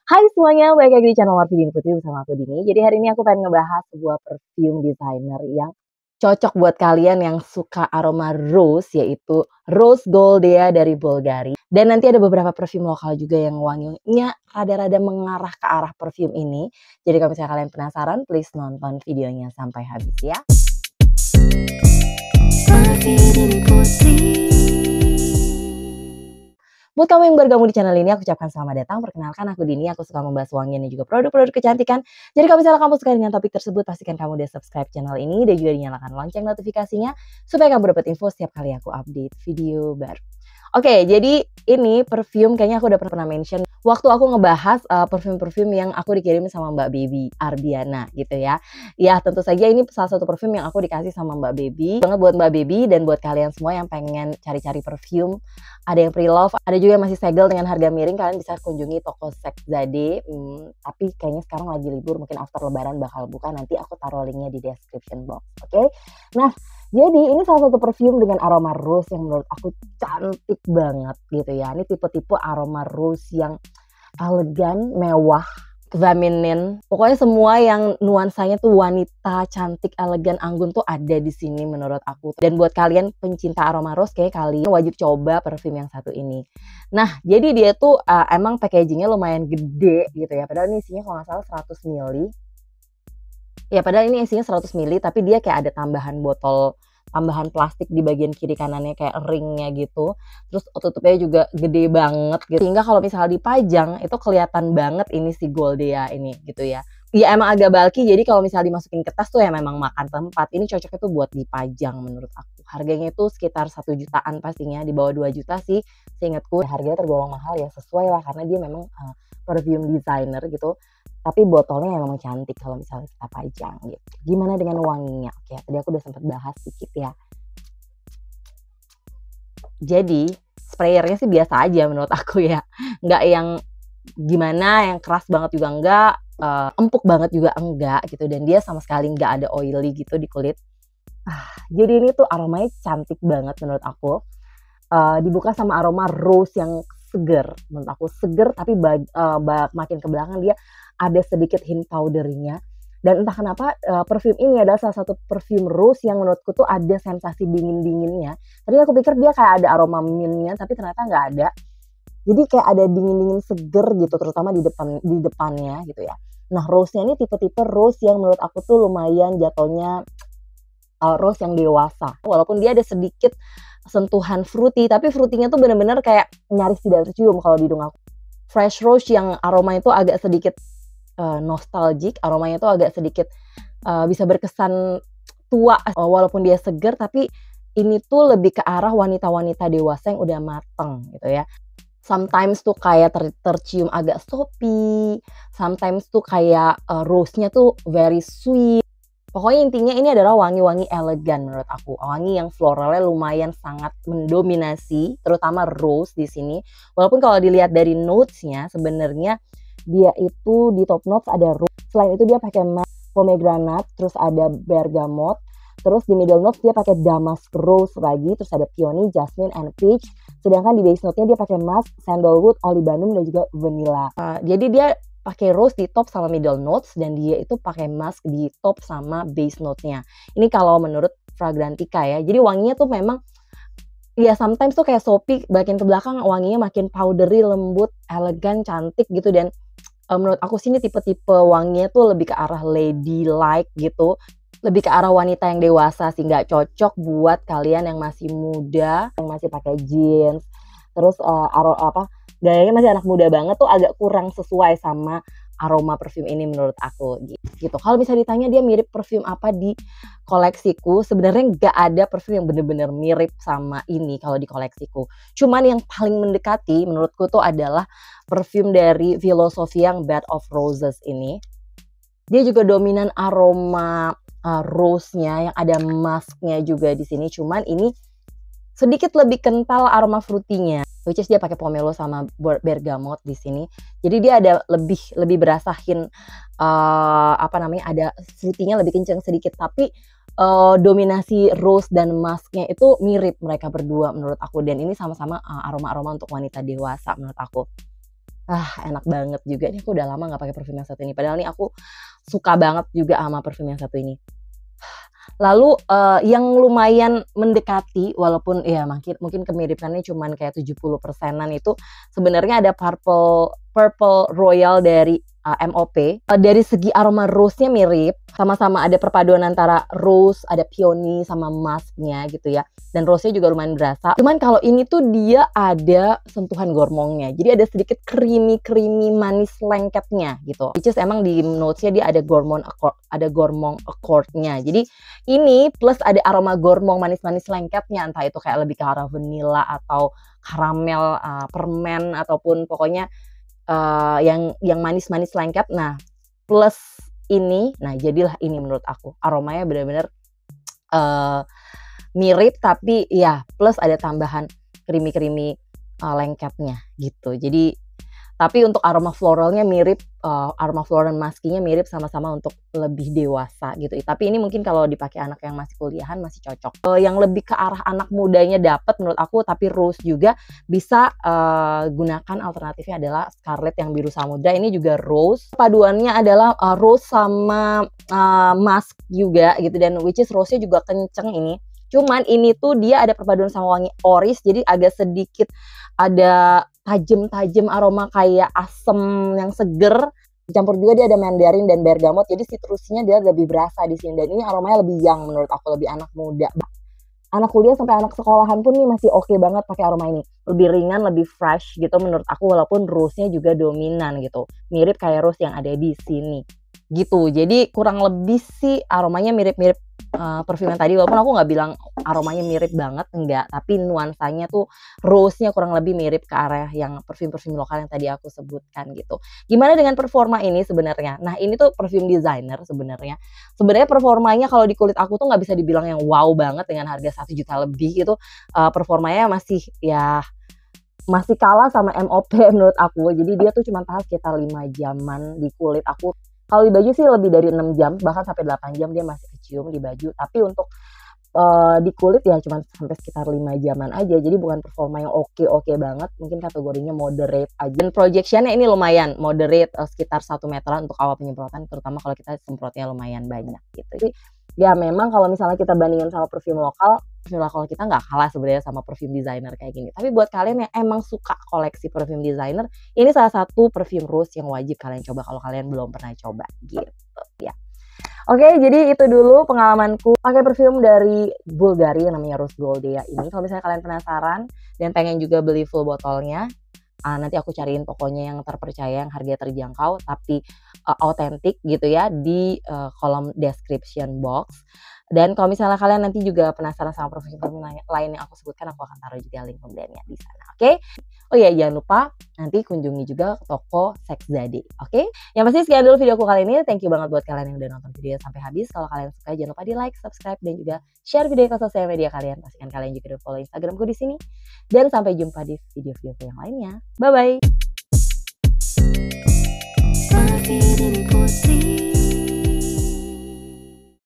Hai semuanya, balik lagi di channel Marvidin Putri bersama aku Dini. Jadi hari ini aku pengen ngebahas sebuah perfume designer yang cocok buat kalian yang suka aroma rose, yaitu Rose Goldea dari Bulgari. Dan nanti ada beberapa perfume lokal juga yang wanginya rada-rada mengarah ke arah perfume ini. Jadi kalau misalnya kalian penasaran, please nonton videonya sampai habis ya. Marvidin Putri. Buat kamu yang bergabung di channel ini, aku ucapkan selamat datang. Perkenalkan aku Dini, aku suka membahas wangian dan juga produk-produk kecantikan. Jadi kalau misalnya kamu suka dengan topik tersebut, pastikan kamu udah subscribe channel ini dan juga dinyalakan lonceng notifikasinya supaya kamu dapat info setiap kali aku update video baru. Oke, jadi ini perfume kayaknya aku udah pernah mention waktu aku ngebahas perfume-perfume yang aku dikirim sama Mbak Baby Arbiana gitu ya. Ya tentu saja ini salah satu perfume yang aku dikasih sama Mbak Baby. Banget buat Mbak Baby dan buat kalian semua yang pengen cari-cari perfume. Ada yang pre-love, ada juga yang masih segel dengan harga miring. Kalian bisa kunjungi toko Seksade. Tapi kayaknya sekarang lagi libur, mungkin after lebaran bakal buka. Nanti aku taruh linknya di description box, oke? Nah, jadi ini salah satu perfume dengan aroma rose yang menurut aku cantik banget gitu ya. Ini tipe-tipe aroma rose yang elegan, mewah, feminin. Pokoknya semua yang nuansanya tuh wanita, cantik, elegan, anggun tuh ada di sini menurut aku. Dan buat kalian pencinta aroma rose, kayak kalian wajib coba perfume yang satu ini. Nah, jadi dia tuh emang packagingnya lumayan gede gitu ya. Padahal ini isinya kalau nggak salah 100 ml. Ya padahal ini isinya 100 ml, tapi dia kayak ada tambahan plastik di bagian kiri kanannya kayak ringnya gitu. Terus tutupnya juga gede banget gitu. Sehingga kalau misalnya dipajang itu kelihatan banget ini si Goldea ini gitu ya. Ya emang agak bulky, jadi kalau misalnya dimasukin ke tas tuh ya memang makan tempat. Ini cocoknya tuh buat dipajang menurut aku. Harganya itu sekitar 1 jutaan pastinya, di bawah 2 juta sih seingatku. Harganya tergolong mahal ya, sesuai lah karena dia memang perfume designer gitu. Tapi botolnya memang cantik kalau misalnya kita pajang gitu. Gimana dengan wanginya? Oke, tadi aku udah sempat bahas sedikit ya. Jadi sprayernya sih biasa aja menurut aku ya. Nggak yang gimana, yang keras banget juga enggak, empuk banget juga enggak gitu. Dan dia sama sekali nggak ada oily gitu di kulit. Jadi ini tuh aromanya cantik banget menurut aku. Dibuka sama aroma rose yang seger. Menurut aku seger tapi makin ke belakang dia ada sedikit hint powdernya. Dan entah kenapa perfume ini adalah salah satu perfume rose yang menurutku tuh ada sensasi dingin-dinginnya. Tadi aku pikir dia kayak ada aroma mintnya, tapi ternyata nggak ada. Jadi kayak ada dingin-dingin seger gitu, terutama di depannya gitu ya. Nah, rose-nya ini tipe-tipe rose yang menurut aku tuh lumayan jatuhnya rose yang dewasa. Walaupun dia ada sedikit sentuhan fruity, tapi fruity-nya tuh bener-bener kayak nyaris tidak tercium kalau di hidung aku. Fresh rose yang aroma itu agak sedikit nostalgic, aromanya tuh agak sedikit bisa berkesan tua walaupun dia segar, tapi ini tuh lebih ke arah wanita-wanita dewasa yang udah mateng gitu ya. Sometimes tuh kayak tercium agak soapy, sometimes tuh kayak rose-nya tuh very sweet. Pokoknya intinya ini adalah wangi-wangi elegan menurut aku. Wangi yang floralnya lumayan sangat mendominasi, terutama rose di sini. Walaupun kalau dilihat dari notes-nya sebenarnya dia itu di top notes ada rose. Selain itu dia pakai pomegranate, terus ada bergamot. Terus di middle notes dia pakai damask rose lagi, terus ada peony, jasmine, and peach. Sedangkan di base note-nya dia pakai musk, sandalwood, olibanum, dan juga vanilla. Jadi dia pakai rose di top sama middle notes, dan dia itu pakai musk di top sama base note-nya. Ini kalau menurut Fragrantica ya. Jadi wanginya tuh memang ya sometimes tuh kayak soapy, bagian ke belakang wanginya makin powdery, lembut, elegan, cantik gitu. Dan menurut aku sini tipe-tipe wanginya tuh lebih ke arah ladylike gitu. Lebih ke arah wanita yang dewasa sih, nggak cocok buat kalian yang masih muda, yang masih pakai jeans. Terus gayanya masih anak muda banget tuh agak kurang sesuai sama aroma perfume ini menurut aku gitu. Kalau bisa ditanya dia mirip perfume apa di koleksiku, sebenarnya nggak ada perfume yang bener-bener mirip sama ini kalau di koleksiku. Cuman yang paling mendekati menurutku tuh adalah perfume dari Philosophy yang Bed of Roses ini. Dia juga dominan aroma rose-nya yang ada musk-nya juga di sini. Cuman ini sedikit lebih kental aroma fruity-nya. Which is dia pakai pomelo sama bergamot di sini. Jadi dia ada lebih berasa hint ada fruity-nya lebih kencang sedikit, tapi dominasi rose dan musk-nya itu mirip mereka berdua menurut aku, dan ini sama-sama aroma-aroma untuk wanita dewasa menurut aku. Enak banget juga. Ini aku udah lama nggak pakai parfum yang satu ini. Padahal nih aku suka banget juga sama parfum yang satu ini. Lalu, yang lumayan mendekati walaupun ya mungkin kemiripannya cuman kayak 70%-an itu sebenarnya ada Purple Royal dari, MOP. Dari segi aroma rose-nya mirip, sama-sama ada perpaduan antara rose, ada peony sama musk-nya gitu ya, dan rose-nya juga lumayan berasa. Cuman kalau ini tuh dia ada sentuhan gormongnya, jadi ada sedikit creamy manis lengketnya gitu. Which is emang di notes-nya dia ada gormong accord-nya. Jadi ini plus ada aroma gormong manis-manis lengketnya, entah itu kayak lebih ke arah vanilla atau karamel, permen ataupun pokoknya yang manis-manis lengket. Nah, plus ini, nah jadilah ini menurut aku. Aromanya benar-benar mirip tapi ya plus ada tambahan creamy lengketnya gitu. Jadi tapi untuk aroma floralnya mirip, aroma floral dan musky-nya mirip sama-sama untuk lebih dewasa gitu. Tapi ini mungkin kalau dipakai anak yang masih kuliahan masih cocok. Yang lebih ke arah anak mudanya dapat menurut aku, tapi rose juga bisa gunakan alternatifnya adalah Scarlet yang biru samudra. Ini juga rose. Paduannya adalah rose sama musk juga gitu, dan which is rose-nya juga kenceng ini. Cuman ini tuh dia ada perpaduan sama wangi oris, jadi agak sedikit ada tajem aroma kayak asem yang seger. Dicampur juga dia ada mandarin dan bergamot, jadi citrusnya dia lebih berasa di sini. Dan ini aromanya lebih young menurut aku, lebih anak muda. Anak kuliah sampai anak sekolahan pun nih masih oke banget pakai aroma ini. Lebih ringan, lebih fresh gitu menurut aku, walaupun rose-nya juga dominan gitu. Mirip kayak rose yang ada di sini. Gitu. Jadi kurang lebih sih aromanya mirip-mirip parfum yang tadi, walaupun aku nggak bilang aromanya mirip banget, enggak, tapi nuansanya tuh rose-nya kurang lebih mirip ke arah yang parfum-parfum lokal yang tadi aku sebutkan gitu. Gimana dengan performa ini sebenarnya? Nah, ini tuh parfum designer sebenarnya. Sebenarnya performanya kalau di kulit aku tuh nggak bisa dibilang yang wow banget dengan harga 1 juta lebih gitu. Performanya masih kalah sama MOP menurut aku. Jadi dia tuh cuma tahan sekitar 5 jaman di kulit aku. Kalau di baju sih lebih dari 6 jam, bahkan sampai 8 jam dia masih kecium di baju. Tapi untuk di kulit ya cuma sampai sekitar 5 jaman aja. Jadi bukan performa yang oke banget, mungkin kategorinya moderate aja. Dan projection-nya ini lumayan moderate, sekitar 1 meteran untuk awal penyemprotan, terutama kalau kita semprotnya lumayan banyak gitu. Jadi ya memang kalau misalnya kita bandingin sama parfum lokal kita nggak kalah sebenarnya sama parfum designer kayak gini. Tapi buat kalian yang emang suka koleksi parfum designer, ini salah satu parfum rose yang wajib kalian coba kalau kalian belum pernah coba gitu ya. Oke, jadi itu dulu pengalamanku pakai parfum dari Bulgari yang namanya Rose Goldea ini. Kalau misalnya kalian penasaran dan pengen juga beli full botolnya, nanti aku cariin pokoknya yang terpercaya, yang harga terjangkau tapi autentik gitu ya di kolom description box. Dan kalau misalnya kalian nanti juga penasaran sama parfum-parfum lain yang aku sebutkan, aku akan taruh juga link pembeliannya di sana. Oke? Oh iya, jangan lupa nanti kunjungi juga toko Sexzade. Oke? Yang pasti sekian dulu videoku kali ini. Thank you banget buat kalian yang udah nonton video sampai habis. Kalau kalian suka, jangan lupa di like, subscribe, dan juga share video ke sosial media kalian. Pastikan kalian juga udah follow Instagramku di sini. Dan sampai jumpa di video-video yang lainnya. Bye-bye!